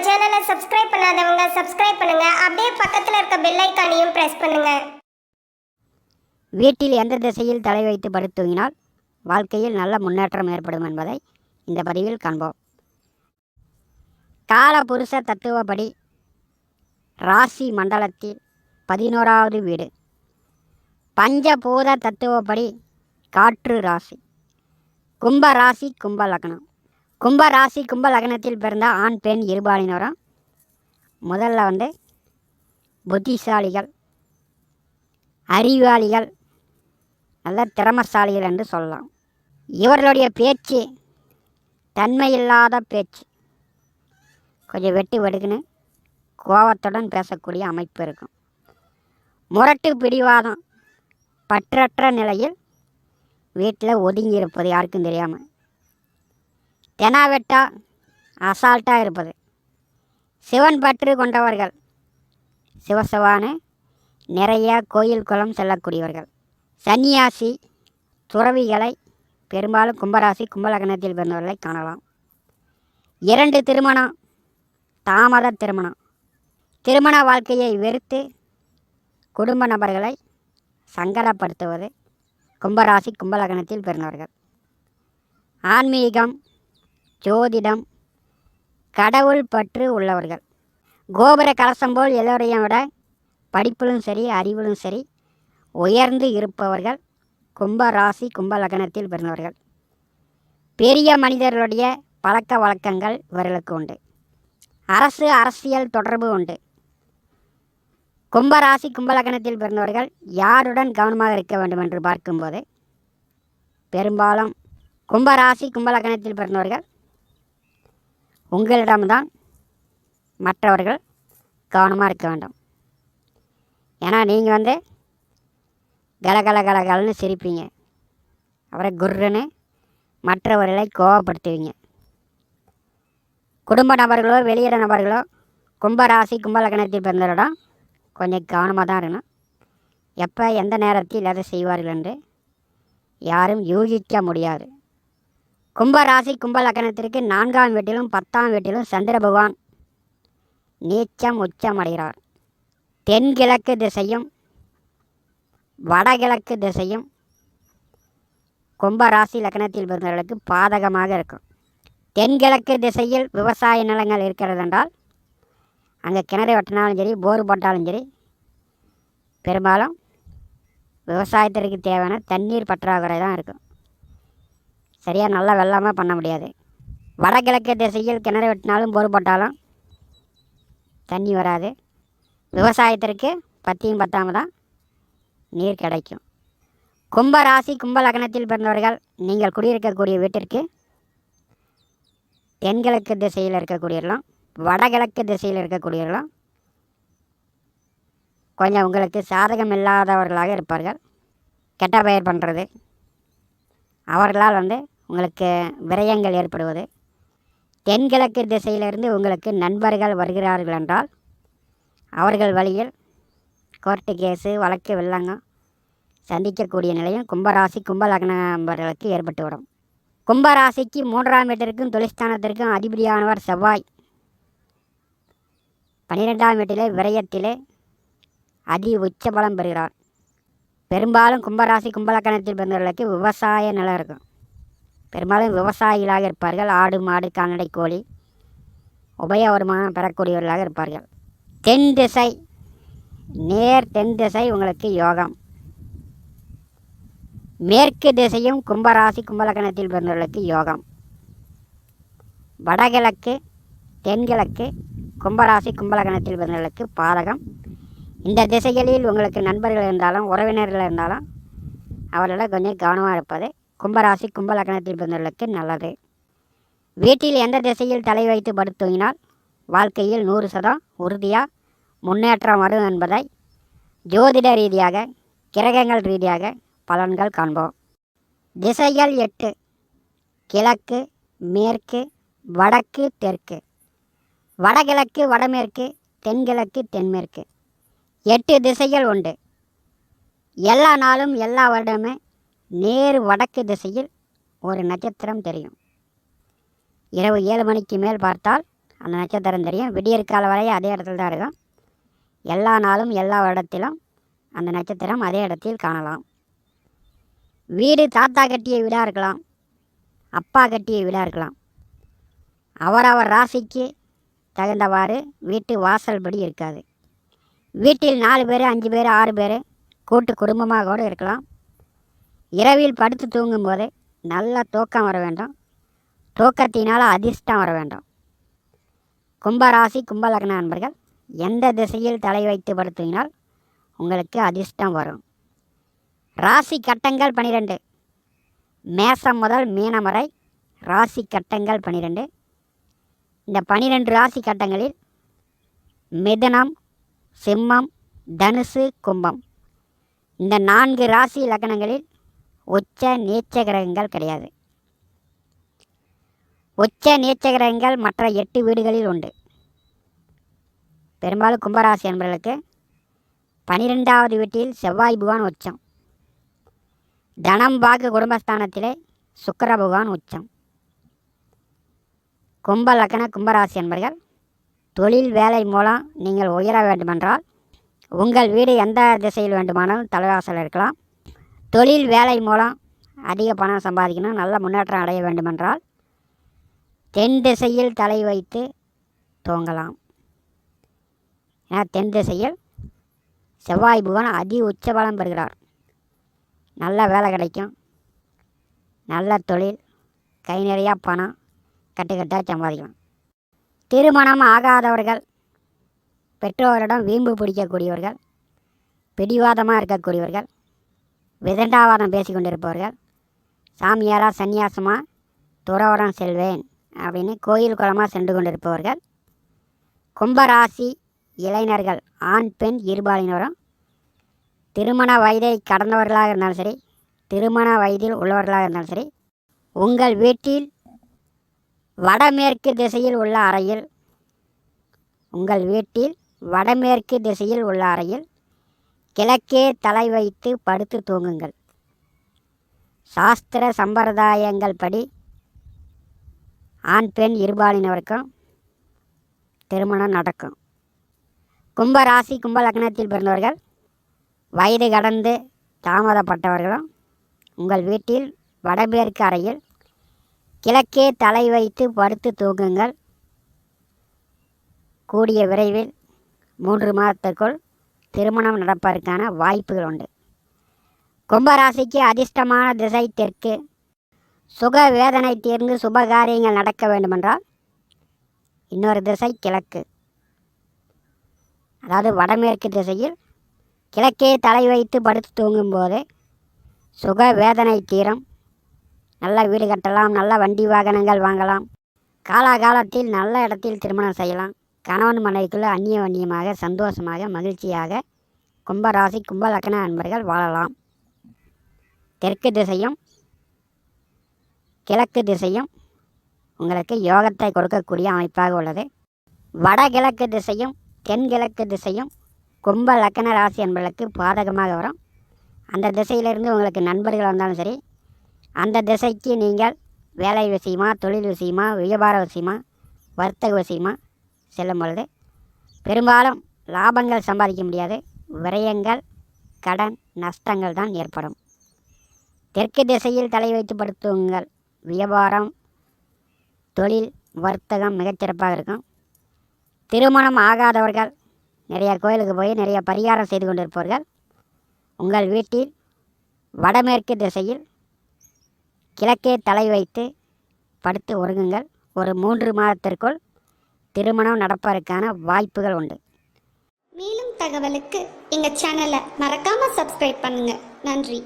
சேனலை சப்ஸ்கிரைப் பண்ணாதவங்க சப்ஸ்கிரைப் பண்ணுங்க. அப்படியே பக்கத்தில் இருக்க பெல் ஐகானையும் பிரஸ் பண்ணுங்க. வீட்டில் எந்த திசையில் தலை வைத்து படுத்துங்கினால் வாழ்க்கையில் நல்ல முன்னேற்றம் ஏற்படும் என்பதை இந்த பதிவில் காண்போம். காலபுருஷ தத்துவப்படி ராசி மண்டலத்தில் 11வது வீடு. பஞ்சபூத தத்துவப்படி காற்று ராசி. கும்ப ராசி கும்ப லக்னம். கும்ப ராசி கும்ப லக்னத்தில் பிறந்த ஆண் பெண் இருபாலினரும் முதல்ல புத்திசாலிகள், அறிவாளிகள், நல்ல திறமசாலிகள் என்று சொல்லலாம். இவர்களுடைய பேச்சு தன்மையில்லாத பேச்சு, கொஞ்சம் வெட்டு வெடுக்குன்னு கோபத்துடன் பேசக்கூடிய அமைப்பு இருக்கும். முரட்டு பிடிவாதம், பற்றற்ற நிலையில் வீட்டில் ஒதுங்கி இருப்பது யாருக்கும் தெரியாமல், தெனாவெட்டா அசால்ட்டாக இருப்பது, சிவன் பற்று கொண்டவர்கள், சிவசிவான்னு நிறைய கோயில் குளம் செல்லக்கூடியவர்கள், சன்னியாசி, துறவிகளை பெரும்பாலும் கும்பராசி கும்பலக்னத்தில் பிறந்தவர்களை காணலாம். 2 திருமணம், தாமத திருமணம், திருமண வாழ்க்கையை வெறுத்து குடும்ப நபர்களை சங்கடப்படுத்துவது கும்பராசி கும்பலக்னத்தில் பிறந்தவர்கள். ஆன்மீகம், ஜோதிடம், கடவுள் பற்று உள்ளவர்கள். கோபுர கலசம் போல் எல்லோரையும் விட படிப்பிலும் சரி அறிவிலும் சரி உயர்ந்து இருப்பவர்கள் கும்பராசி கும்பலக்னத்தில் பிறந்தவர்கள். பெரிய மனிதர்களுடைய பழக்க வழக்கங்கள் இவர்களுக்கு உண்டு. அரசியல் தொடர்பு உண்டு. கும்பராசி கும்பலக்னத்தில் பிறந்தவர்கள் யாருடன் கவனமாக இருக்க வேண்டும் என்று பார்க்கும்போது பெரும்பாலும் கும்பராசி கும்பலக்னத்தில் பிறந்தவர்கள் உங்களிடம்தான் மற்றவர்கள் கவனமாக இருக்க வேண்டும். ஏன்னா நீங்கள் கலகலன்னு சிரிப்பீங்க, அவரை குர்ருன்னு மற்றவர்களை கோபப்படுத்துவீங்க. குடும்ப நபர்களோ வெளியிட நபர்களோ கும்பராசி கும்பலக்னத்தில் பிறந்தவரிடம் கொஞ்சம் கவனமாக தான் இருக்கணும். எப்போ எந்த நேரத்தில் எதை செய்வார்கள் என்று யாரும் யூகிக்க முடியாது. கும்பராசி கும்பலக்னத்திற்கு 4ஆம் வீட்டிலும் 10ஆம் வீட்டிலும் சந்திர பகவான் நீச்சம் உச்சம் அடைகிறார். தென்கிழக்கு திசையும் வடகிழக்கு திசையும் கும்பராசி லக்னத்தில் பிறந்தவர்களுக்கு பாதகமாக இருக்கும். தென்கிழக்கு திசையில் விவசாய நிலங்கள் இருக்கிறது என்றால் அங்கே கிணறு வெட்டினாலும் சரி, போர் போட்டாலும் சரி, பெரும்பாலும் விவசாயத்திற்கு தேவையான தண்ணீர் பற்றாக்குறை தான் இருக்கும். சரியாக நல்லா வெள்ளாமல் பண்ண முடியாது. வடகிழக்கு திசையில் கிணறு வெட்டினாலும் போர் போட்டாலும் தண்ணி வராது. விவசாயத்திற்கு பத்தியும் பத்தாமல் தான் நீர் கிடைக்கும். கும்பராசி கும்பலக்னத்தில் பிறந்தவர்கள் நீங்கள் குடியிருக்கக்கூடிய வீட்டிற்கு தென்கிழக்கு திசையில் இருக்கக்கூடியவர்களும் வடகிழக்கு திசையில் இருக்கக்கூடியவர்களும் கொஞ்சம் உங்களுக்கு சாதகம் இல்லாதவர்களாக இருப்பார்கள். கெட்ட பெயர் பண்ணுறது, அவர்களால் உங்களுக்கு விரயங்கள் ஏற்படுவது, தென்கிழக்கு திசையிலிருந்து உங்களுக்கு நண்பர்கள் வருகிறார்கள் என்றால் அவர்கள் வழியில் கோர்ட்டு கேஸு வழக்கு வெள்ளங்கம் சந்திக்கக்கூடிய நிலையும் கும்பராசி கும்பலக்ன நண்பர்களுக்கு ஏற்பட்டுவிடும். கும்பராசிக்கு 3ஆம் வீட்டிற்கும் தொழிற்ஸ்தானத்திற்கும் அதிபதியானவர் செவ்வாய் 12ஆம் வீட்டிலே விரயத்திலே அதி உச்ச பலம் பெறுகிறார். பெரும்பாலும் கும்பராசி கும்பலக்னத்தில் பிறந்தவர்களுக்கு விவசாய நிலம் இருக்கும். பெரும்பாலும் விவசாயிகளாக இருப்பார்கள். ஆடு மாடு கால்நடை கோழி உபய வருமானம் பெறக்கூடியவர்களாக இருப்பார்கள். தென் திசை, நேர் தென் திசை உங்களுக்கு யோகம். மேற்கு திசையும் கும்பராசி கும்பலக்னத்தில் பிறந்தவர்களுக்கு யோகம். வடகிழக்கு, தென்கிழக்கு கும்பராசி கும்பலக்னத்தில் பிறந்தவர்களுக்கு பாதகம். இந்த திசைகளில் உங்களுக்கு நண்பர்கள் இருந்தாலும் உறவினர்கள் இருந்தாலும் அவர்கள கொஞ்சம் கவனமாக இருப்பது கும்பராசி கும்பலக்னத்தில் பிறந்தவர்களுக்கு நல்லது. வீட்டில் எந்த திசையில் தலை வைத்து படுத்துங்கினால் வாழ்க்கையில் 100% உறுதியாக முன்னேற்றம் வரும் என்பதை ஜோதிட ரீதியாக, கிரகங்கள் ரீதியாக பலன்கள் காண்போம். திசைகள் 8: கிழக்கு, மேற்கு, வடக்கு, தெற்கு, வடகிழக்கு, வடமேற்கு, தென்கிழக்கு, தென்மேற்கு. 8 திசைகள் உண்டு. எல்லா நாளும் எல்லா வருடமே நேர் வடக்கு திசையில் ஒரு நட்சத்திரம் தெரியும். இரவு 7 மணிக்கு மேல் பார்த்தால் அந்த நட்சத்திரம் தெரியும். விடியற்கால வரையும் அதே இடத்துல தான் இருக்கும். எல்லா நாளும் எல்லா இடத்திலும் அந்த நட்சத்திரம் அதே இடத்தில் காணலாம். வீடு தாத்தா கட்டிய வீடாக இருக்கலாம், அப்பா கட்டிய வீடாக இருக்கலாம். அவரவர் ராசிக்கு தகுந்தவாறு வீட்டு வாசல் படி இருக்காது. வீட்டில் 4 பேர் 5 பேர் 6 பேர் கூட்டு குடும்பமாக கூட இருக்கலாம். இரவில் படுத்து தூங்கும்போது நல்ல தூக்கம் வர வேண்டும். தூக்கத்தினால் அதிர்ஷ்டம் வர வேண்டும். கும்பராசி கும்பலக்ன நண்பர்கள் எந்த திசையில் தலை வைத்து படுத்தினால் உங்களுக்கு அதிர்ஷ்டம் வரும். ராசி கட்டங்கள் 12. மேசம் முதல் மீனம் வரை ராசி கட்டங்கள் 12. இந்த 12 ராசி கட்டங்களில் மிதுனம், சிம்மம், தனுசு, கும்பம் இந்த 4 ராசி லக்னங்களில் உச்ச நீச்ச கிரகங்கள் கிடையாது. உச்ச நீச்ச கிரகங்கள் மற்ற 8 வீடுகளில் உண்டு. பெரும்பாலும் கும்பராசி என்பவர்களுக்கு 12வது வீட்டில் செவ்வாய் பகவான் உச்சம். தனம் வாக்கு குடும்பஸ்தானத்திலே சுக்கிர பகவான் உச்சம். கும்ப லக்ன கும்பராசி என்பர்கள் தொழில் வேலை மூலம் நீங்கள் உயர வேண்டுமென்றால் உங்கள் வீடு எந்த திசையில் வேண்டுமானாலும் தலைவாசல் இருக்கலாம். தொழில் வேலை மூலம் அதிக பணம் சம்பாதிக்கணும், நல்ல முன்னேற்றம் அடைய வேண்டுமென்றால் தென் திசையில் தலை வைத்து தூங்கலாம். ஏன்னா தென் திசையில் செவ்வாய் பகவான் அதி உச்ச பலம் பெறுகிறார். நல்ல வேலை கிடைக்கும், நல்ல தொழில், கை நிறையா பணம் கட்டுக்கட்டாக சம்பாதிக்கலாம். திருமணம் ஆகாதவர்கள், பெற்றோரிடம் வீம்பு பிடிக்கக்கூடியவர்கள், பிடிவாதமாக இருக்கக்கூடியவர்கள், விதண்டாவாதம் பேசி கொண்டிருப்பவர்கள், சாமியாராக சன்னியாசமாக துறவரம் செல்வேன் அப்படின்னு கோயில் குளமாக சென்று கொண்டிருப்பவர்கள், கும்பராசி இளைஞர்கள் ஆண் பெண் இருபாலினரும் திருமண வயதை கடந்தவர்களாக இருந்தாலும் சரி, திருமண வயதில் உள்ளவர்களாக இருந்தாலும் சரி, உங்கள் வீட்டில் வடமேற்கு திசையில் உள்ள அறையில் கிழக்கே தலை வைத்து படுத்து தூங்குங்கள். சாஸ்திர சம்பிரதாயங்கள் படி ஆண் பெண் இருபாலினருக்கும் திருமணம் நடக்கும். கும்பராசி கும்ப லக்னத்தில் பிறந்தவர்கள் வயது கடந்து தாமதப்பட்டவர்களும் உங்கள் வீட்டில் வடமேற்கு அறையில் கிழக்கே தலை வைத்து படுத்து தூங்குங்கள். கூடிய விரைவில் 3 மாதத்திற்குள் திருமணம் நடப்பதற்கான வாய்ப்புகள் உண்டு. கும்பராசிக்கு அதிர்ஷ்டமான திசை தெற்கு. சுக வேதனை தீர்ந்து சுபகாரியங்கள் நடக்க வேண்டுமென்றால் இன்னொரு திசை கிழக்கு. அதாவது வடமேற்கு திசையில் கிழக்கே தலை வைத்து படுத்து தூங்கும்போது சுக வேதனை தீரும். நல்ல வீடு கட்டலாம், நல்ல வண்டி வாகனங்கள் வாங்கலாம், காலாகாலத்தில் நல்ல இடத்தில் திருமணம் செய்யலாம். கணவன் மனைவிக்குள்ளே அந்நியமாக சந்தோஷமாக மகிழ்ச்சியாக கும்பராசி கும்ப லக்ன அன்பர்கள் வாழலாம். தெற்கு திசையும் கிழக்கு திசையும் உங்களுக்கு யோகத்தை கொடுக்கக்கூடிய அமைப்பாக உள்ளது. வடகிழக்கு திசையும் தென்கிழக்கு திசையும் கும்ப லக்ன ராசி என்பவர்களுக்கு பாதகமாக வரும். அந்த திசையிலிருந்து உங்களுக்கு நண்பர்கள் வந்தாலும் சரி, அந்த திசைக்கு நீங்கள் வேலை விஷயமா, தொழில் விஷயமா, வியாபார விஷயமா, வர்த்தக விஷயமா செல்லும் பொழுது பெரும்பாலும் லாபங்கள் சம்பாதிக்க முடியாது. விரயங்கள், கடன், நஷ்டங்கள் தான் ஏற்படும். தெற்கு திசையில் தலை வைத்து படுத்துங்கள். வியாபாரம், தொழில், வர்த்தகம் மிகச்சிறப்பாக இருக்கும். திருமணம் ஆகாதவர்கள் நிறைய கோயிலுக்கு போய் நிறைய பரிகாரம் செய்து கொண்டிருப்பவர்கள் உங்கள் வீட்டில் வடமேற்கு திசையில் கிழக்கே தலை வைத்து படுத்து உறங்குங்கள். ஒரு 3 மாதத்திற்குள் திருமணம் நடப்பதற்கான வாய்ப்புகள் உண்டு. மேலும் தகவலுக்கு எங்கள் சேனலை மறக்காமல் சப்ஸ்கிரைப் பண்ணுங்கள். நன்றி.